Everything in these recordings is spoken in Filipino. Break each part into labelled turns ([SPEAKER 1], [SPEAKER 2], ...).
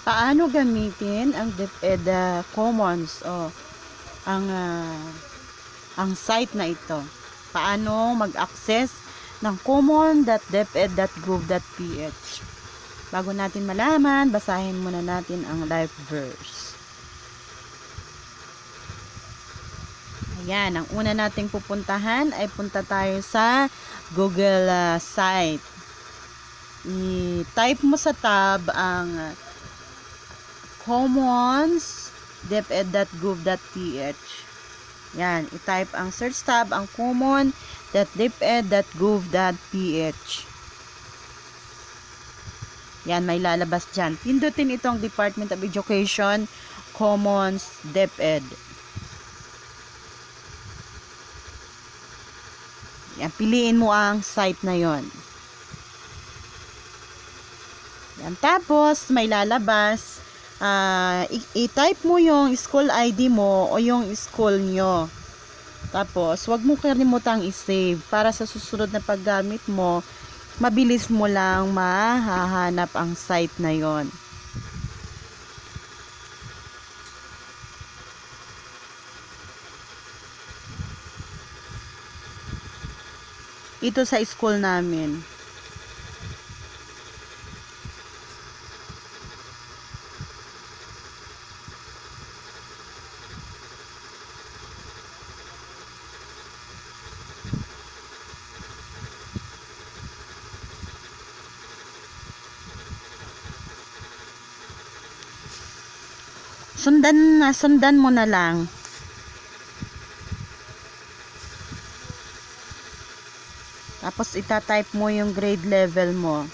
[SPEAKER 1] Paano gamitin ang DepEd Commons o ang site na ito? Paano mag-access ng common.deped.gov.ph? Bago natin malaman, basahin muna natin ang live verse. Ayan, ang una nating pupuntahan ay punta tayo sa Google site. I-type mo sa tab ang commons.deped.gov.ph. Yan, i-type ang search tab ang common.deped.gov.ph. Yan, may lalabas dyan. Pindutin itong Department of Education Commons DepEd. Yan, piliin mo ang site na yon. Yan, tapos may lalabas. I-type mo yung school ID mo o yung school nyo. Tapos, wag mo kalimutang i-save para sa susunod na paggamit mo, mabilis mo lang mahahanap ang site na yon. Ito sa school namin. Sundan mo na lang. Tapos ita-type mo yung grade level mo.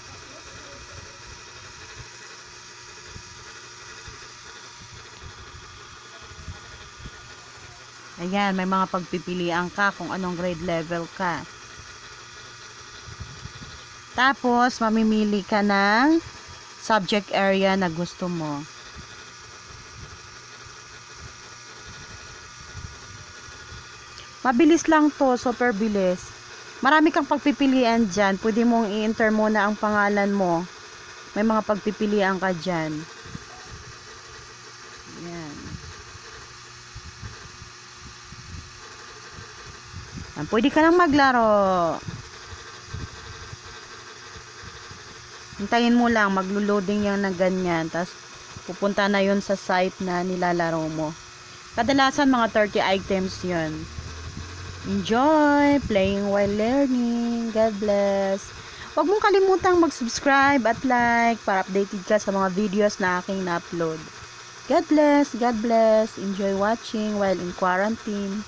[SPEAKER 1] Ayan, may mga pagpipilian ka kung anong grade level ka. Tapos mamimili ka ng subject area na gusto mo. Mabilis lang to, super bilis. Marami kang pagpipilian dyan. Pwede mong i-enter muna ang pangalan mo. May mga pagpipilian ka dyan. Yan. Yan. Pwede ka lang maglaro. Hintayin mo lang. Maglo-loading yan na ganyan. Tapos pupunta na yun sa site na nilalaro mo. Kadalasan mga 30 items yun. Enjoy playing while learning. God bless. Huwag mong kalimutang mag-subscribe at like para updated ka sa mga videos na aking na-upload. God bless. God bless. Enjoy watching while in quarantine.